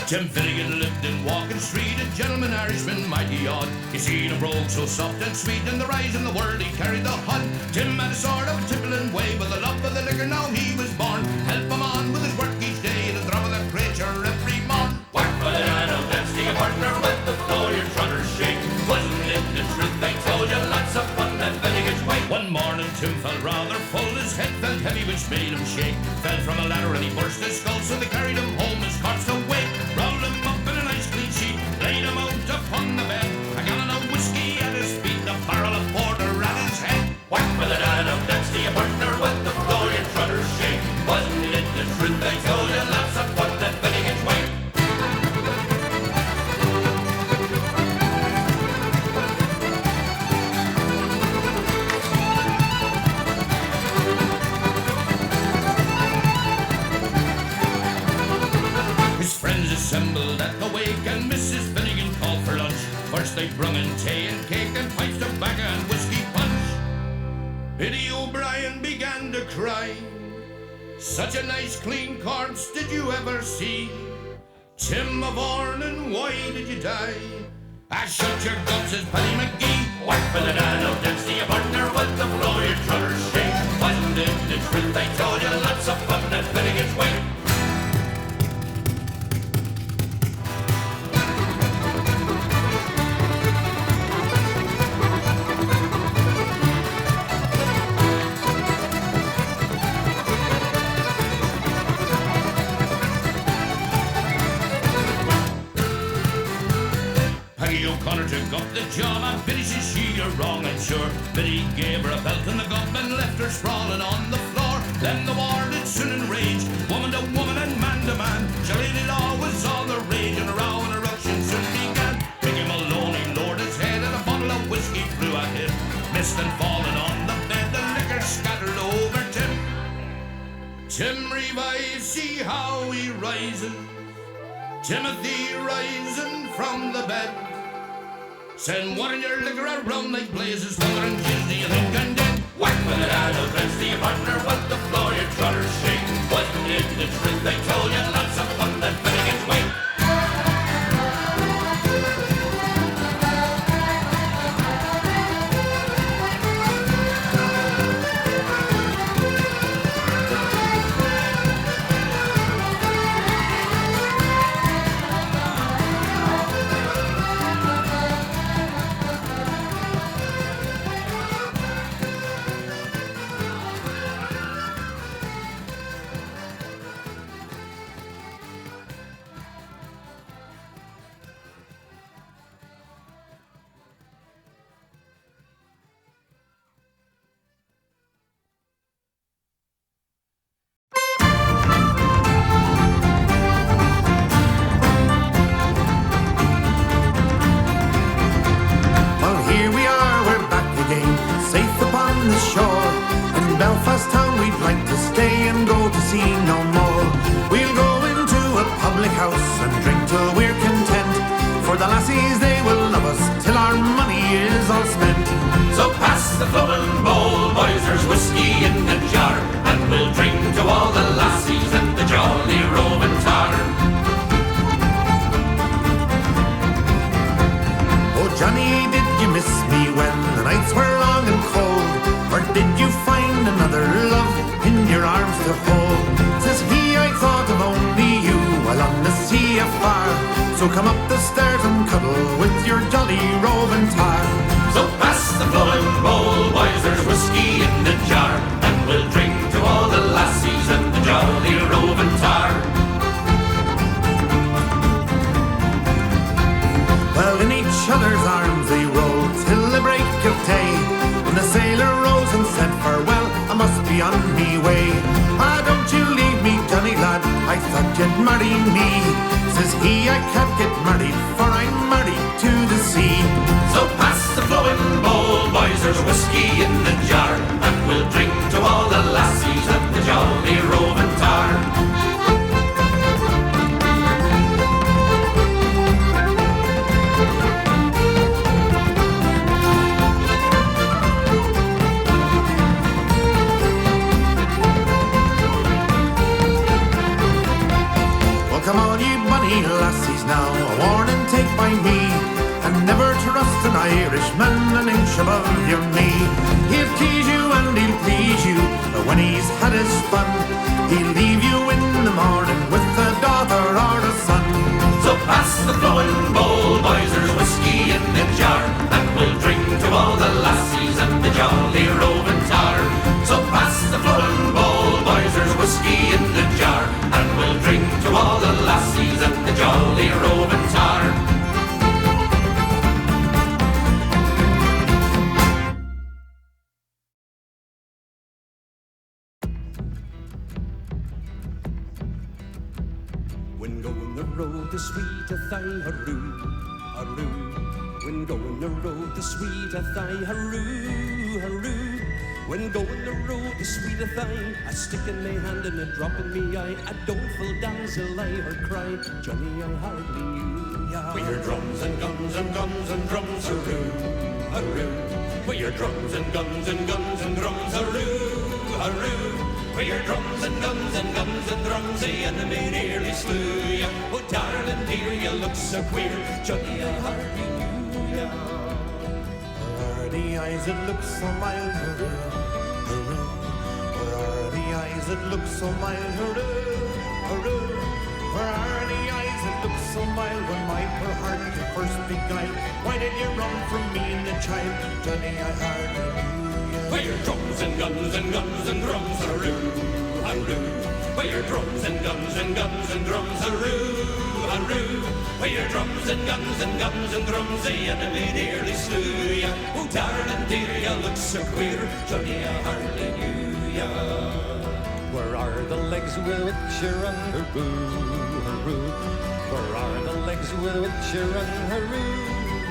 Tim Finnegan lived in Walking Street, a gentleman Irishman, mighty odd. He seen a brogue so soft and sweet, in the rise in the world he carried the hod. Tim had a sort of a tippling way, but the love of the liquor now he was born. Help him on with his work each day, the drum of the creature every morn. Whack for the nano, dance to your partner, with the floor your trotters shake. Wasn't it the truth I told you, lots of fun that Finnegan's way. One morning Tim felt rather full, his head felt heavy which made him shake. Fell from a ladder and he burst his skull, so they carried him home his corpse away. Rolled him up in a nice clean sheet, laid him out upon the bed. A gallon of whiskey at his feet, a barrel of porter at his head. Whack with a dan of dance to your partner, with the floor your trotters shake. Wasn't it the truth I told you, lots of fun that Finnegan's way. Assembled at the wake and Mrs. Finnegan called for lunch. First they brung in tea and cake and pipes, tobacco and whiskey punch. Biddy O'Brien began to cry. Such a nice clean corpse did you ever see? Tim of Ornan, why did you die? I shut your guts, says Paddy McGee. Whack for the nano, dance to your partner, with the floor your trotters shake. Wasn't it the truth I told you, lots of fun at Finnegan's way. O'Connor took up the job, and Biddy says she, you're wrong, I'm sure. Biddy gave her a belt in the gum and left her sprawling on the floor. Then the war did soon enrage, woman to woman and man to man. Shillelagh law was all the rage, and a row and a ruction soon began. Biggie Maloney lowered his head, and a bottle of whiskey flew at him. Missed and falling on the bed, the liquor scattered over Tim. Tim revives, see how he rises. Timothy rising from the bed. Send one in your liquor around like blazes. Mother and kids, do you think I'm dead? Whack with it out of dance to your partner, with the floor your trotters shake. Wasn't it the truth they told you, lots of fun that Finnegan's way. So come up the stairs and cuddle with your jolly roving tar. So pass the flowing bowl, boys, there's whiskey in the jar, and we'll drink to all the lassies and the jolly roving tar. Well, in each other's arms they rolled till the break of day. When the sailor rose and said farewell, I must be on me way. Ah, don't you leave me, Johnny lad, I thought you'd marry me. Says he, I can't get married, for I'm married to the sea. So pass the flowing bowl, boys, there's whiskey in the jar, and now, a warning take by me, and never trust an Irishman an inch above your knee. He'll tease you and he'll please you, but when he's had his fun, he'll leave you in the morning with a daughter or a son. So pass the flowing bowl, boys, there's whiskey in the jar, and we'll drink to all the lassies and the jolly roving tar. So pass the flowing bowl, boys, there's whiskey in the jar, and we'll drink to all the lassies and the jolly roving tar. When going the road to sweeteth I, hurroo, hurroo. When going the road to sweeteth I, hurroo, hurroo. When going the road to sweeteth I, a stick in my hand and a drop in me eye, a doleful damsel I her cry, Johnny I hardly knew ya. We hear drums and guns and guns and drums, hurroo, hurroo. We hear drums and guns and guns and drums, hurroo, hurroo. We hear drums and guns and guns and drums, the enemy nearly slew ya. Oh darling dear, you look so queer, Johnny I hardly knew ya. Where are the eyes that look so mild, hurroo, hurroo? Where are the eyes that look so mild, hurroo, hurroo? Where are the eyes that look so mild when my poor heart you first beguiled? Why did you run from me and the child, Johnny I hardly knew ya? We hear drums and guns and guns and drums, hurroo, hurroo. We hear drums and guns and guns and drums, hurroo, hurroo. We hear drums and guns and guns and drums, the enemy nearly slew ya. Oh darling dear, you look so queer, Johnny I hardly knew ya. Where are the legs with which you run, hurroo, hurroo? Where are the legs with which you run, hurroo,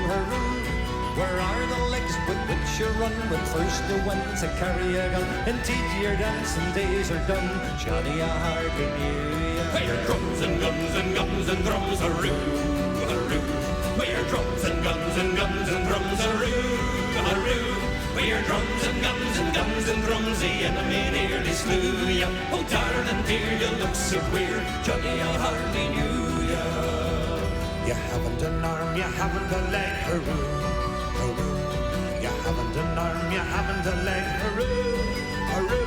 hurroo? Where are the legs with which you run when first you went to carry a gun? Indeed your dancing days are done, Johnny I hardly knew ya. We hear drums and guns and guns and drums, hurroo, hurroo. We hear drums and guns and guns and drums, hurroo, hurroo. We hear drums and guns and guns and drums, the enemy nearly slew ya. Oh darling dear, you look so queer, Johnny I hardly knew ya. You haven't an arm, you haven't a leg, hurroo, hurroo. You haven't an arm, you haven't a leg, hurroo, hurroo.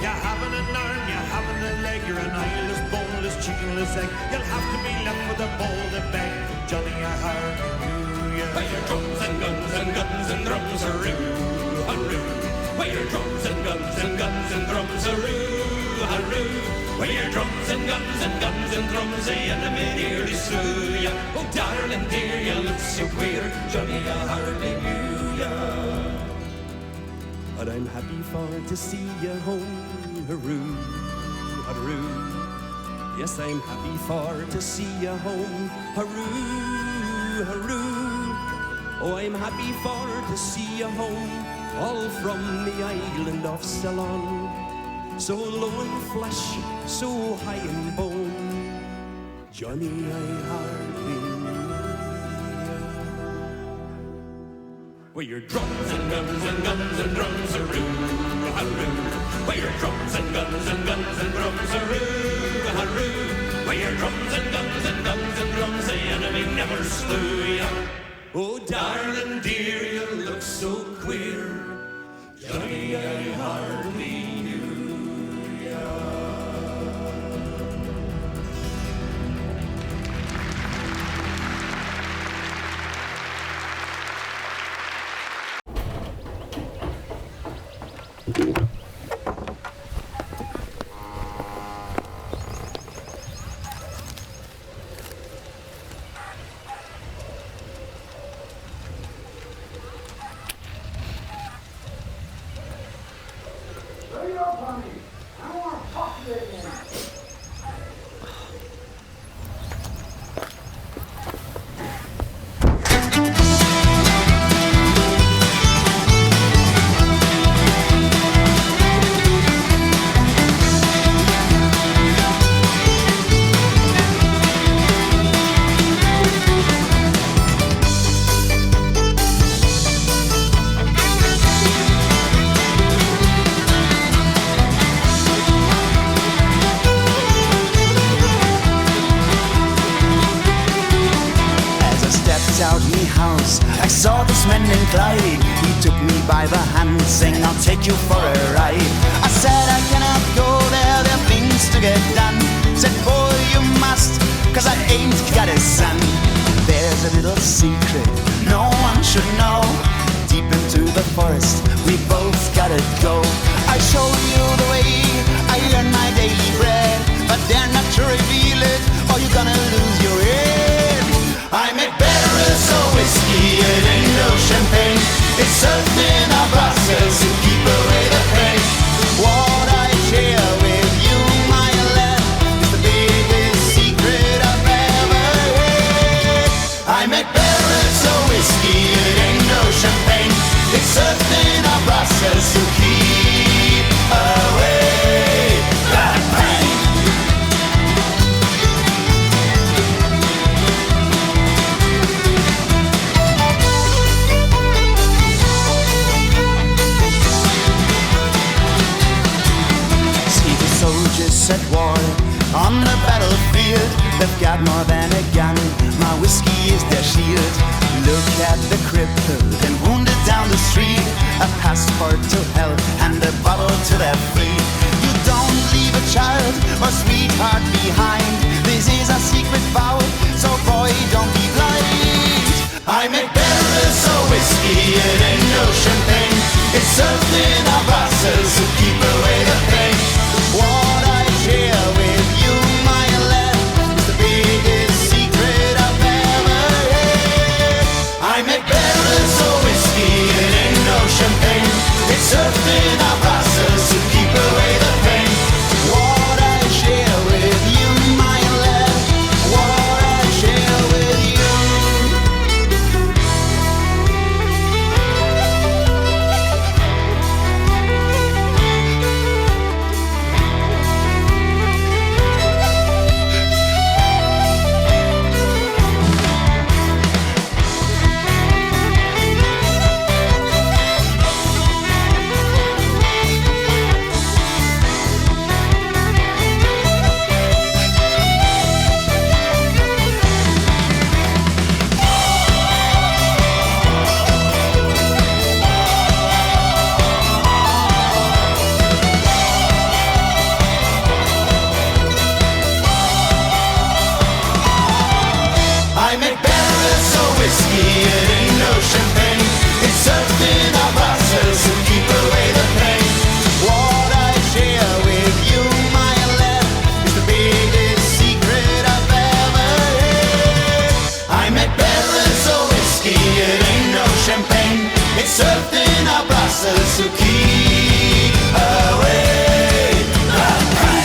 You haven't an arm, you haven't a leg, you're an eyeless, boneless, chickenless egg. You'll have to be left with a bowl to beg, Johnny I hardly knew ya. We hear drums and guns and guns and drums, hurroo, hurroo. We hear drums and guns and guns and drums, hurroo, hurroo. We hear drums and guns and guns and drums, the enemy nearly slew ya. Oh darling dear, you look so queer, Johnny I hardly knew ya. But I'm happy for to see you home, hurroo, hurroo. Yes, I'm happy for to see you home, hurroo, hurroo. Oh, I'm happy for to see you home, all from the island of Ceylon. So low in flesh, so high in bone, Johnny I hardly knew ya. We hear drums and guns and guns and drums, hurroo, hurroo. We hear drums and guns and guns and drums, hurroo, hurroo. We hear drums and guns and guns and drums, the enemy never slew ya. Oh darling dear, you look so queer, Johnny I hardly knew ya. show you the way I earn my daily bread, but dare not to reveal it, or you're gonna lose your head. I make barrels of whiskey, it ain't no champagne. It's something I process to keep away the pain. What I share with you, my lad, is the biggest secret I've ever had. I make barrels of whiskey, it ain't no champagne. It's something I process to keep away the pain. See the soldiers at war on the battlefield. They've got more than a gun, my whiskey is their shield. Look at the crippled and wounded down the street, a passport to hell and a bottle to their feet. You don't leave a child or sweetheart behind. This is a secret vow, so boy, don't be blind. I make barrels of whiskey, it ain't no champagne. It's something I process to keep away the pain. What I share with you, my lad, is the biggest secret I've ever had. I make barrels of whiskey, it ain't no champagne. It's something I process to keep away the pain. What I share with you, my lad, what I share with you. I make barrels of whiskey, it ain't no champagne. It's something I process to keep away the pain. What I share with you, my lad, is the biggest secret I've ever had. I make barrels of whiskey, it ain't no champagne. It's something I process to keep away the pain.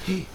Hey.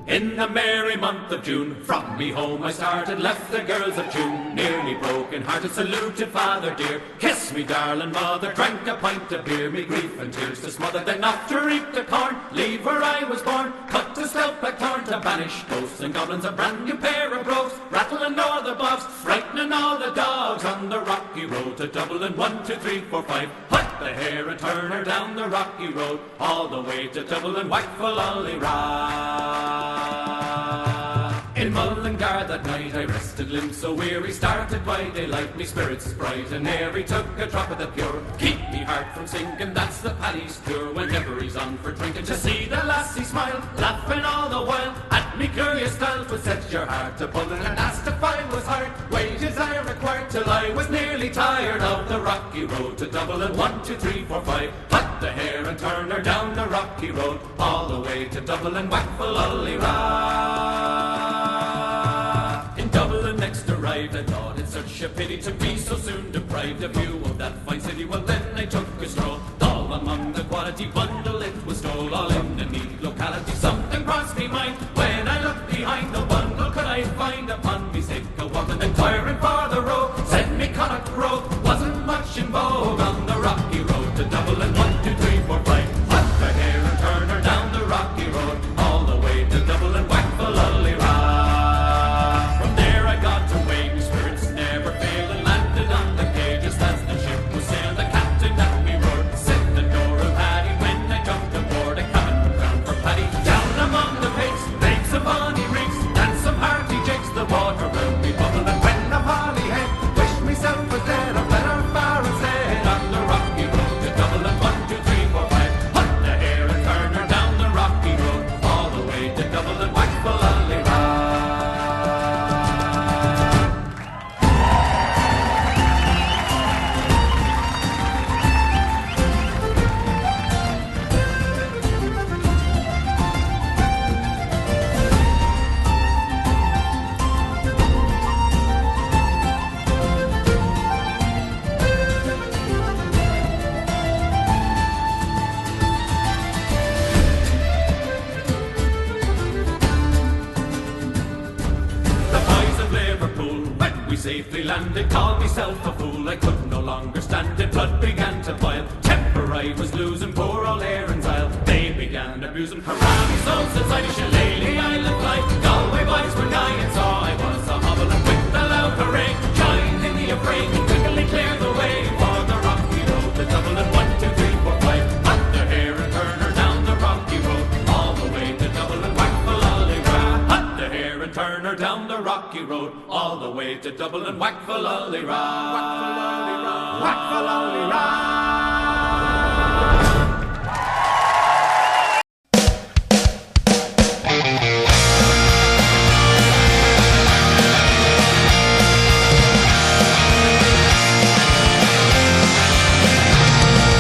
In the merry month of June, from me home I started, left the girls of June, nearly broken-hearted, saluted father dear. Kiss me, darling mother, drank a pint of beer, me grief and tears to smother, then off to reap the corn, leave where I was born, cut the stout black thorn to banish ghosts and goblins, a brand new pair of brogues, rattling all the bobs, frightening all the dogs on the rocky road to Dublin. 1, 2, 3, 4, 5, hut the hare and turn her down the rocky road, all the way to Dublin, whack for Lolly Ra. In Mullingar that night I rested limbs so weary, started by daylight, me spirits bright, and ere he took a drop of the pure, keep me heart from sinking, that's the Paddy's cure. Whenever he's on for drinking, to see the lassie smile, laughing all the while at me curious style, would set your heart to pulling and asked if I was hard. Wages I required till I was nearly tired of the rocky road to Dublin. 1, 2, 3, 4, 5, put the hare and turn her down the rocky road all the way to Dublin. Whack-a-lolly-ra. In Dublin next arrived, I thought it such a pity to be so soon deprived of view of that fine city. Well then I took a stroll, all among the quality bundle it was stole, all in a neat locality. Something crossed me mind when I looked behind, no bundle could I find upon me sick a woman inquiring for the road. Said me Connacht Road wasn't much in vogue on the rocky road to Dublin. 1, 2, 3, 4, 5, put the hare and turn her down the rocky road all the way to Dublin. Whack-a-lolly-ra. From there I got away, my spirits never failed, and landed on the quay just as the ship was sailed. The captain at me roared, said the door of Paddy. When I jumped aboard, I coming round for Paddy. Down among the pigs, make some bonny rigs, dance some hearty jigs, the water will be bubbling. And when I'm Holly head, wish myself was dead, I'm better far instead on the rocky road to Dublin. 1, 2, 3, 4, 5, put the hare and turn her down the rocky road all the way to Dublin. Whack-a-lolly-ra. The boys of Liverpool, when we safely landed, called myself a fool. I could no longer stand it, blood began to boil. Temper I was losing, poor old Aaron's Isle. They began abusing, hurrah me so society, shillelagh, I lived life. Galway boys were dying, so I was a hobble, and with the loud hooray, joined in the affray, and quickly cleared the way for the rocky road to Dublin. 1, 2, 3, 4, 5, put the hare and turn her down the rocky road all the way to Dublin. Whack-a-lolly-ra. Put the hare and turn her down the rocky road all the way to Dublin. Whack-a-lolly-ra. Whack-a-lolly-ra. Whack-a-lolly-ra.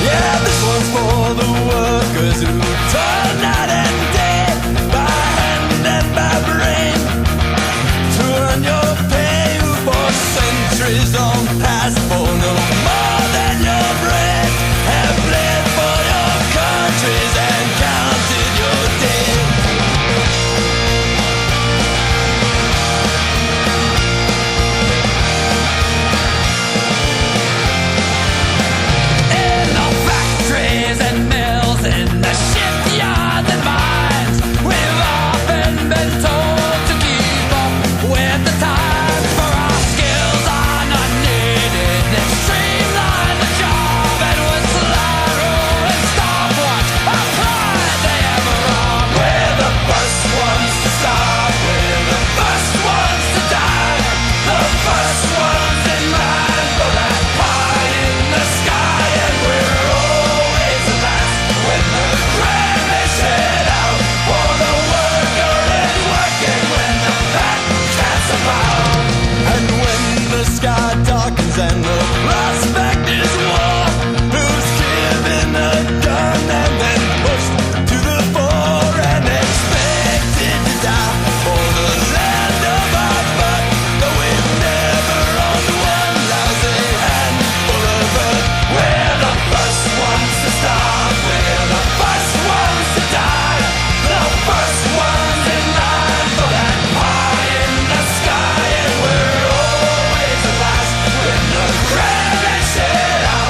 Yeah, this one's for the workers who turn night and day, by hand and by brain, to earn your pay, who for centuries on past for no more than your brain, have bled for your countries and counted your days. In the factories and mills, in the shipyards and mines, we've often been told to keep up with the times, for our skills are not needed. Let's streamline the job, and with Slarro and stopwatch, apply they ever wrong. We're the first ones to start, we're the first ones to die, the first ones in line for that pie in the sky, and we're always the last when the crane is set out, for the worker is working when the fat cats are bound. And when the sky darkens and the prospect is war, who's given a gun and then pushed to the fore and expected to die for the land of our birth, though we've never owned one lousy handful of earth. We're the first ones to start, we're the first ones to die, the first ones in line for that pie in the sky, and we're always the last when the crane is set out.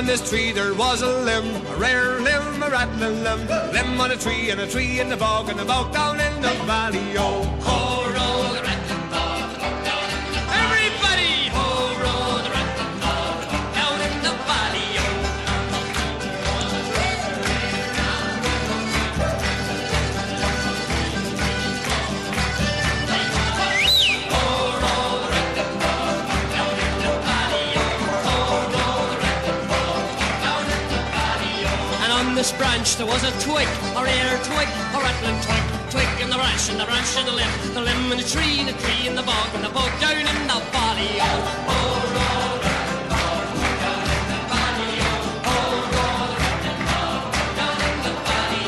this tree there was a limb, a rare limb, a rattling limb. Limb on a tree and a tree in the bog, and a bog down in the valley. Oh, ho, roll the rattling bog, the bog down in the valley. Everybody, ho, roll the rattling bog, the bog down in the valley. This branch there was a twig, a rare twig, a rattling twig, twig in the branch and the limb in the tree in the bog, and the bog down in the valley. Oh, oh, roll the rattling bog, down in the valley. Oh, oh, roll the rattling bog, down in the valley.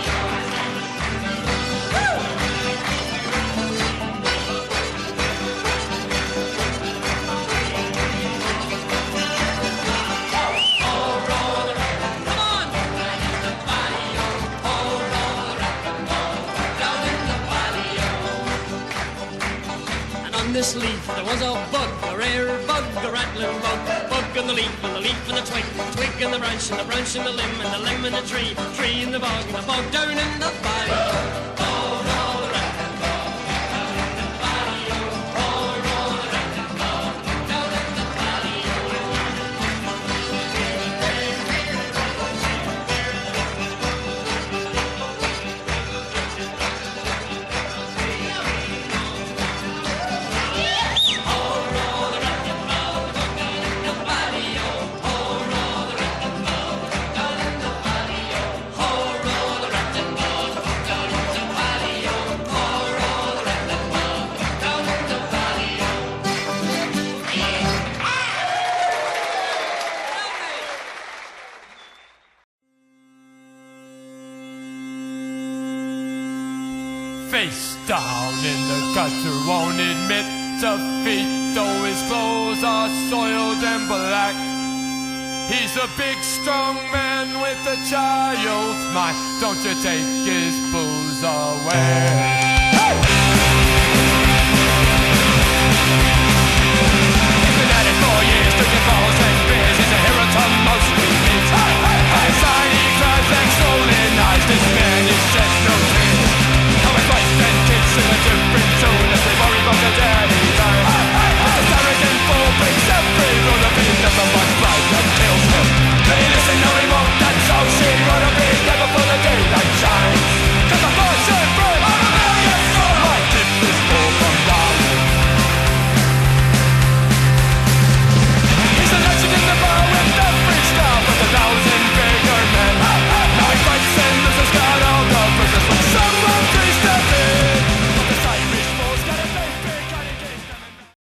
This leaf there was a bug, a rare bug, a rattling bug, bug on the leaf and the leaf and the twig, twig in the branch and the branch in the limb and the limb in the tree, tree in the bog and the bog down in the valley. Oh, roll the rattling bog, down in the valley. Oh, roll the rattling bog, down in the valley. Face down in the gutter, won't admit defeat, though his clothes are soiled and black. He's a big strong man with a child's mind, don't you take his booze away.